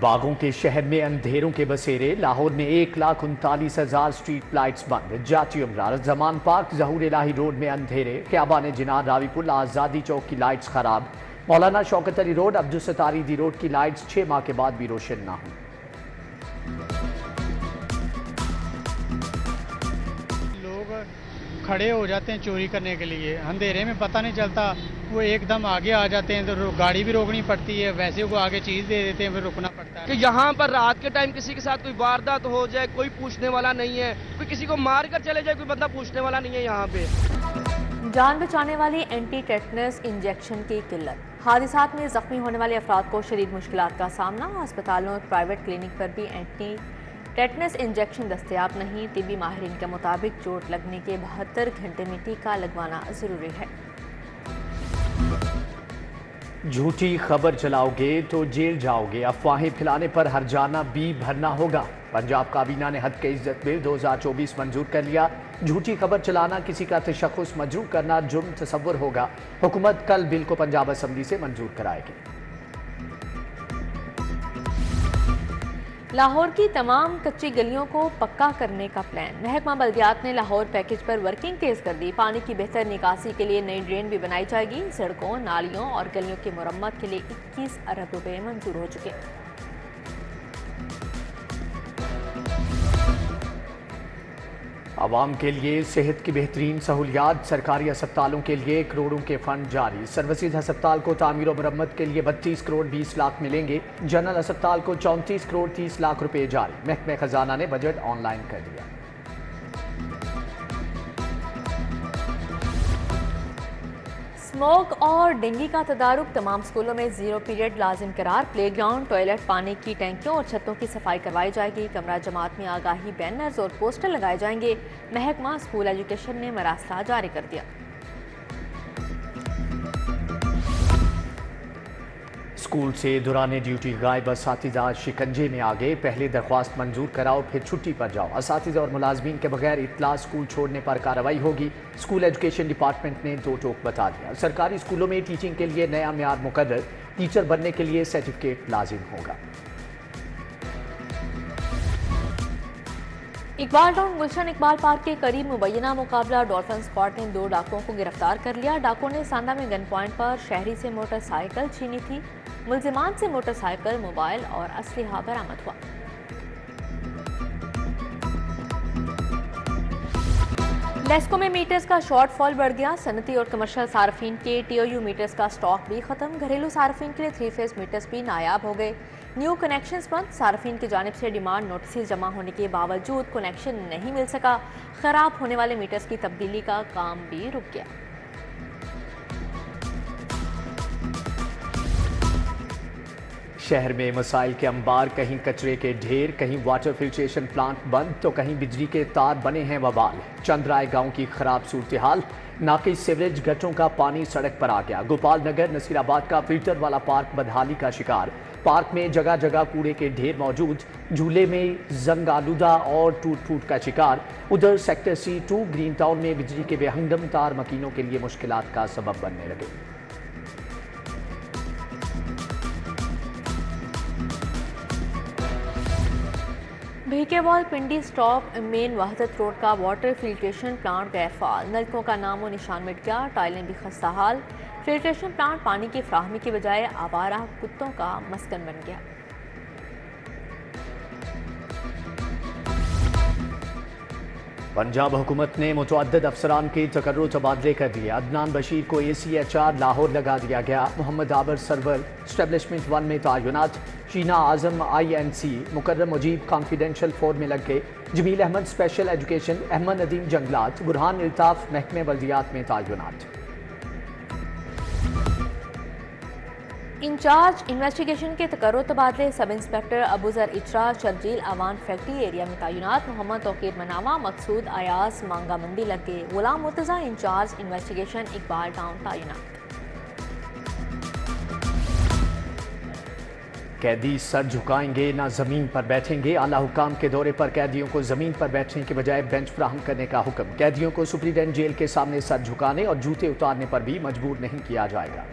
باغوں کے شہر میں اندھیروں کے بسیرے، لاہور میں 1,39,000 اسٹریٹ لائٹس بند، جاتی عمرہ، زمان پارک، ظہور الہی روڈ میں اندھیرے، خیابان جنان، راوی پل، آزادی چوک کی لائٹس خراب، مولانا شوکت علی روڈ، عبدالستار ایدھی روڈ کی لائٹس 6 ماہ کے بعد بھی روشن نہ ہوئی۔ لوگ کھڑے ہو جاتے ہیں چوری کرنے کے لیے، اندھیرے میں پتہ نہیں چلتا، وہ ایک دم آگے آ جاتے ہیں تو گاڑی بھی روکنی پڑتی ہے، ویسے وہ آگے چیز دے دیتے ہیں، پھر رکنا پڑتا ہے کہ یہاں پر رات کے ٹائم کسی کے ساتھ کوئی واردات ہو جائے، کوئی پوچھنے والا نہیں ہے، کوئی کسی کو مار کر چلے جائے، کوئی بندہ پوچھنے والا نہیں ہے یہاں پہ۔ جان بچانے والی اینٹی ٹیٹنس انجیکشن کی قلت، حادثات میں زخمی ہونے والے افراد کو شدید مشکلات کا سامنا، ہسپتالوں اور پرائیویٹ کلینک پر بھی اینٹی ٹیٹنس انجیکشن دستیاب نہیں، طبی ماہرین کے مطابق چوٹ لگنے کے 72 گھنٹے میں ٹیکہ لگوانا ضروری ہے۔ جھوٹی خبر چلاؤ گے تو جیل جاؤ گے، افواہیں پھیلانے پر ہرجانہ بھی بھرنا ہوگا۔ پنجاب کابینہ نے حد کے عزت بل 2024 منظور کر لیا۔ جھوٹی خبر چلانا، کسی کا تشخص مجروح کرنا جرم تصور ہوگا۔ حکومت کل بل کو پنجاب اسمبلی سے منظور کرائے گی۔ لاہور کی تمام کچی گلیوں کو پکا کرنے کا پلان، محکمہ بلدیات نے لاہور پیکج پر ورکنگ تیز کر دی۔ پانی کی بہتر نکاسی کے لیے نئی ڈرین بھی بنائی جائے گی۔ سڑکوں، نالیوں اور گلیوں کی مرمت کے لیے 21 ارب روپے منظور ہو چکے۔ عوام کے لیے صحت کی بہترین سہولیات، سرکاری ہسپتالوں کے لیے کروڑوں کے فنڈ جاری۔ سروسز ہسپتال کو تعمیر و مرمت کے لیے 32 کروڑ 20 لاکھ ملیں گے۔ جنرل ہسپتال کو 34 کروڑ 30 لاکھ روپے جاری۔ محکمہ خزانہ نے بجٹ آن لائن کر دیا۔ اسموگ اور ڈینگی کا تدارک، تمام اسکولوں میں 0 پیریڈ لازم قرار۔ پلے گراؤنڈ، ٹوائلٹ، پانی کی ٹینکیوں اور چھتوں کی صفائی کروائی جائے گی۔ کمرہ جماعت میں آگاہی بینرز اور پوسٹر لگائے جائیں گے۔ محکمہ اسکول ایجوکیشن نے مراسلہ جاری کر دیا۔ اسکول سے دوران ڈیوٹی غائب اساتذہ شکنجے میں آگے، پہلے درخواست منظور کراؤ پھر چھٹی پر جاؤ۔ اساتذہ اور ملازمین کے بغیر اطلاع اسکول چھوڑنے پر کارروائی ہوگی۔ اسکول ایجوکیشن ڈپارٹمنٹ نے دو ٹوک بتا دیا۔ سرکاری اسکولوں میں ٹیچنگ کے لیے نیا معیار مقرر، ٹیچر بننے کے لیے سرٹیفکیٹ لازم ہوگا۔ اقبال ٹاؤن گلشن اقبال پارک کے قریب مبینہ مقابلہ، ڈولفن اسکواڈ نے 2 ڈاکوؤں کو گرفتار کر لیا۔ ڈاکوؤں نے ساندہ میں گن پوائنٹ پر شہری سے موٹر سائیکل چھینی تھی۔ ملزمان سے موٹر سائیکل، موبائل اور اسلحہ برآمد ہوا۔ لیسکو میں میٹرز کا شارٹ فال بڑھ گیا۔ صنعتی اور کمرشل صارفین کے ٹی او یو میٹرز کا سٹاک بھی ختم۔ گھریلو صارفین کے لیے 3 فیز میٹرز بھی نایاب ہو گئے۔ نیو کنیکشنز بند، صارفین کی جانب سے ڈیمانڈ نوٹسز جمع ہونے کے باوجود کنیکشن نہیں مل سکا۔ خراب ہونے والے میٹرز کی تبدیلی کا کام بھی رک گیا۔ شہر میں مسائل کے انبار، کہیں کچرے کے ڈھیر، کہیں واٹر فلٹریشن پلانٹ بند تو کہیں بجلی کے تار بنے ہیں وبال۔ چندرائے گاؤں کی خراب صورتحال، ناقص سیوریج گٹروں کا پانی سڑک پر آ گیا۔ گوپال نگر نصیر آباد کا فلٹر والا پارک بدحالی کا شکار، پارک میں جگہ جگہ کوڑے کے ڈھیر موجود، جھولے میں زنگ آلودہ اور ٹوٹ پھوٹ کا شکار۔ ادھر سیکٹر C2 گرین ٹاؤن میں بجلی کے بے ہنگم تار مکینوں کے لیے مشکلات کا سبب بننے لگے۔ بھیکے وال پنڈی سٹاپ مین وحدت روڈ کا واٹر فلٹریشن پلانٹ غیر فعال، نلکوں کا نام و نشان مٹ گیا، ٹائلیں بھی خستہ حال۔ فلٹریشن پلانٹ پانی کی فراہمی کی بجائے آوارہ کتوں کا مسکن بن گیا۔ پنجاب حکومت نے متعدد افسران کے تقرر و تبادلے کر دیے۔ عدنان بشیر کو ACHR لاہور لگا دیا گیا۔ محمد عابر سرور اسٹیبلشمنٹ 1 میں تعینات۔ شینا اعظم INC، مکرم مجیب کانفیڈینشیل 4 میں لگ گئے۔ جمیل احمد اسپیشل ایجوکیشن، احمد ندیم جنگلات، برہان الطاف محکمہ بلدیات میں تعینات۔ انچارج انویسٹیگیشن کے تقرر و تبادلے، sub inspector Abuzar Ichhra Sharjeel Awan factory area میں تعینات۔ محمد توقیر مناوا، مقصود ایاز مانگا مندی لگ گئے۔ Ghulam Murtaza incharge investigation Iqbal town تعینات۔ قیدی سر جھکائیں گے نہ زمین پر بیٹھیں گے، اعلیٰ حکام کے دورے پر قیدیوں کو زمین پر بیٹھنے کے بجائے بینچ فراہم کرنے کا حکم۔ قیدیوں کو سپرنٹینڈنٹ جیل کے سامنے سر جھکانے اور جوتے اتارنے پر بھی مجبور نہیں کیا جائے گا۔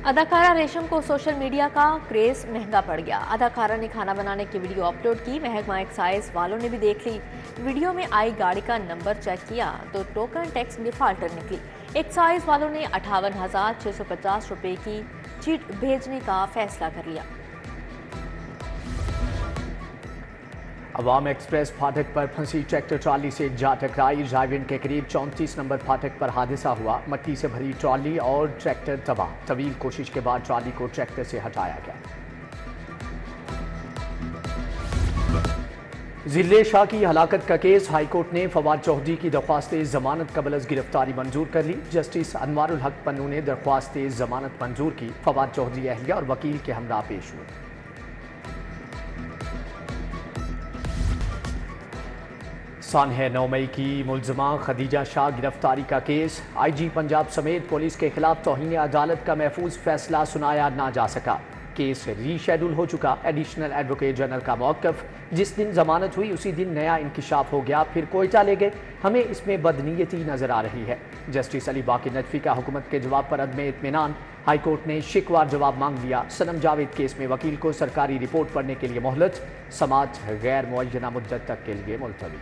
اداکارہ ریشم کو سوشل میڈیا کا کریز مہنگا پڑ گیا۔ اداکارہ نے کھانا بنانے کی ویڈیو اپلوڈ کی، محکمہ ایکسائز والوں نے بھی دیکھ لی۔ ویڈیو میں آئی گاڑی کا نمبر چیک کیا تو ٹوکن ٹیکس ڈیفالٹر نکلی۔ ایکسائز والوں نے 58,650 روپے کی چٹ بھیجنے کا فیصلہ کر لیا۔ عوام ایکسپریس پھاٹک پر پھنسی ٹریکٹر ٹرالی سے جا ٹکرائی، ڈرائیو کے قریب 34 نمبر پھاٹک پر حادثہ ہوا، مٹی سے بھری ٹرالی اور ٹریکٹر تباہ، طویل کوشش کے بعد ٹرالی کو ٹریکٹر سے ہٹایا گیا۔ ضلع شاہ کی ہلاکت کا کیس، ہائی کورٹ نے فواد چودھری کی درخواست ضمانت قبل از گرفتاری منظور کر لی۔ جسٹس انوار الحق پنو نے درخواست ضمانت منظور کی، فواد چودھری اہلیہ اور وکیل کے ہمراہ پیش ہوئے۔ سانحہ 9 مئی کی ملزمہ خدیجہ شاہ گرفتاری کا کیس، آئی جی پنجاب سمیت پولیس کے خلاف توہین عدالت کا محفوظ فیصلہ سنایا نہ جا سکا، کیس ری شیڈول ہو چکا۔ ایڈیشنل ایڈوکیٹ جنرل کا موقف، جس دن ضمانت ہوئی اسی دن نیا انکشاف ہو گیا، پھر کوئٹہ لے گئے، ہمیں اس میں بدنیتی نظر آ رہی ہے۔ جسٹس علی باقر نجفی کا حکومت کے جواب پر عدم اطمینان، ہائی کورٹ نے شکوار جواب مانگ لیا۔ صنم جاوید کیس میں وکیل کو سرکاری رپورٹ پڑھنے کے لیے مہلت، سماعت غیر معینہ مدت تک کے لیے ملتوی۔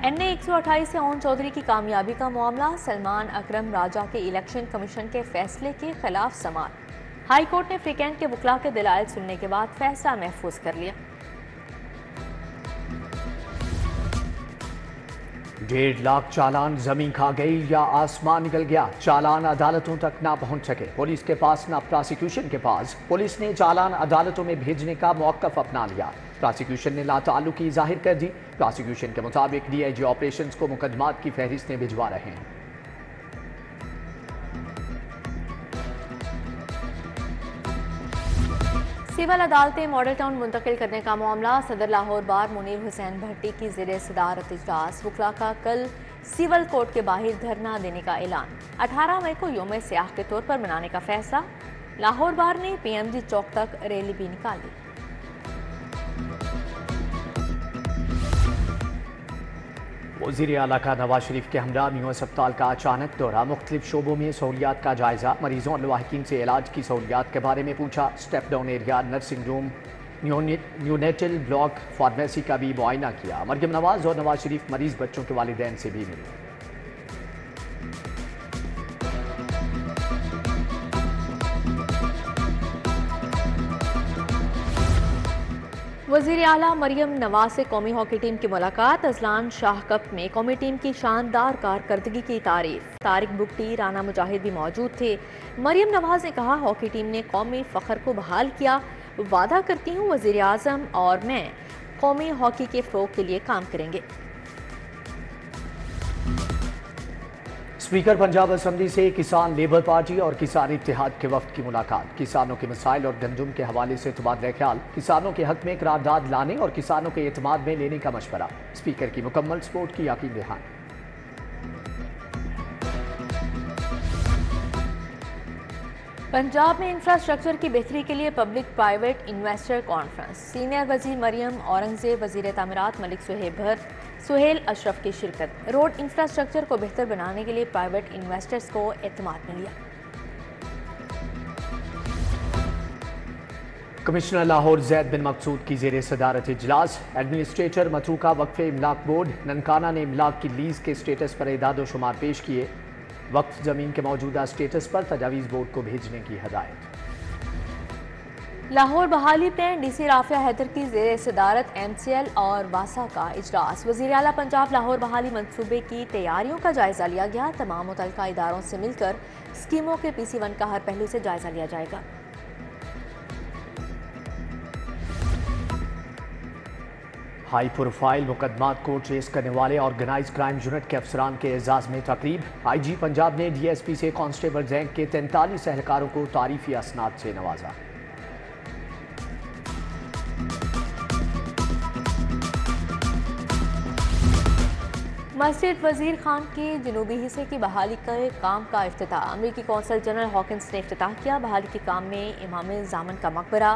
این اے 128 سے اون چودھری کی کامیابی کا معاملہ، سلمان اکرم راجہ کے الیکشن کمیشن کے فیصلے کے خلاف سماعت، ہائی کورٹ نے فریقین کے وکلاء کے دلائل سننے کے بعد فیصلہ محفوظ کر لیا۔ 1.5 لاکھ چالان زمین کھا گئی یا آسمان نکل گیا، چالان عدالتوں تک نہ پہنچ سکے، پولیس کے پاس نہ پراسیکیوشن کے پاس، پولیس نے چالان عدالتوں میں بھیجنے کا موقف اپنا لیا، پراسیکیوشن نے لا تعلقی ظاہر کر دی۔ پراسیکیوشن کے مطابق ڈی آئی جی آپریشنز کو مقدمات کی فہرستیں بھجوا رہے ہیں۔ سول عدالتیں ماڈل ٹاؤن منتقل کرنے کا معاملہ، صدر لاہور بار منیر حسین بھٹی کی زیر صدارت اجلاس، وکلاء کا کل سول کورٹ کے باہر دھرنا دینے کا اعلان، 18 مئی کو یوم سیاح کے طور پر منانے کا فیصلہ، لاہور بار نے پی ایم جی چوک تک ریلی بھی نکالی۔ وزیر اعلیٰ کا نواز شریف کے ہمراہ نیو ہسپتال کا اچانک دورہ، مختلف شعبوں میں سہولیات کا جائزہ، مریضوں اور لواحقین سے علاج کی سہولیات کے بارے میں پوچھا، سٹیپ ڈاؤن ایریا، نرسنگ روم، نیونیٹل بلاک، فارمیسی کا بھی معائنہ کیا۔ مریم نواز اور نواز شریف مریض بچوں کے والدین سے بھی ملے۔ وزیر اعلیٰ مریم نواز سے قومی ہاکی ٹیم کی ملاقات، اذلان شاہ کپ میں قومی ٹیم کی شاندار کارکردگی کی تعریف، طارق بگٹی، رانا مجاہد بھی موجود تھے۔ مریم نواز نے کہا ہاکی ٹیم نے قومی فخر کو بحال کیا، وعدہ کرتی ہوں وزیر اعظم اور میں قومی ہاکی کے فروغ کے لیے کام کریں گے۔ اسپیکر پنجاب اسمبلی سے کسان لیبر پارٹی اور کسان اتحاد کے وفد کی ملاقات، کسانوں کے مسائل اور گندم کے حوالے سے تبادلہ خیال، کسانوں کے حق میں قرارداد لانے اور کسانوں کے اعتماد میں لینے کا مشورہ، اسپیکر کی مکمل سپورٹ کی یقین دہانی۔ پنجاب میں انفراسٹرکچر کی بہتری کے لیے public private investor conference, senior وزیر مریم اورنگزیب، وزیر تعمیرات ملک صہیب بھٹ، سہیل اشرف کی شرکت، روڈ انفراسٹرکچر کو بہتر بنانے کے لیے پرائیویٹ انویسٹرز کو اعتماد میں لیا۔ کمشنر لاہور زید بن مقصود کی زیر صدارت اجلاس، ایڈمنسٹریٹر متروکہ وقف املاک بورڈ ننکانہ نے املاک کی لیز کے سٹیٹس پر اعداد و شمار پیش کیے، وقف زمین کے موجودہ سٹیٹس پر تجاویز بورڈ کو بھیجنے کی ہدایت۔ لاہور بحالی پلان، ڈی سی رافعہ حیدر کی زیر صدارت ایم سی ایل اور واسا کا اجلاس، وزیر اعلیٰ پنجاب لاہور بحالی منصوبے کی تیاریوں کا جائزہ لیا گیا، تمام متعلقہ اداروں سے مل کر اسکیموں کے پی سی 1 کا ہر پہلو سے جائزہ لیا جائے گا۔ ہائی پروفائل مقدمات کو ٹریس کرنے والے آرگنائز کرائم یونٹ کے افسران کے اعزاز میں تقریب، آئی جی پنجاب نے ڈی ایس پی سے کانسٹیبل رینک کے 43 اہلکاروں کو تعریفی اسناد سے نوازا۔ مسجد وزیر خان کے جنوبی حصے کی بحالی کے کام کا افتتاح، امریکی قونصل جنرل ہاکنز نے افتتاح کیا، بحالی کے کام میں امام زامن کا مقبرہ،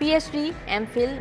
PhD, MPhil,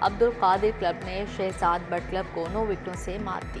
عبد القادر کلب نے شہزاد بٹ کلب کو 9 وکٹوں سے مات دی۔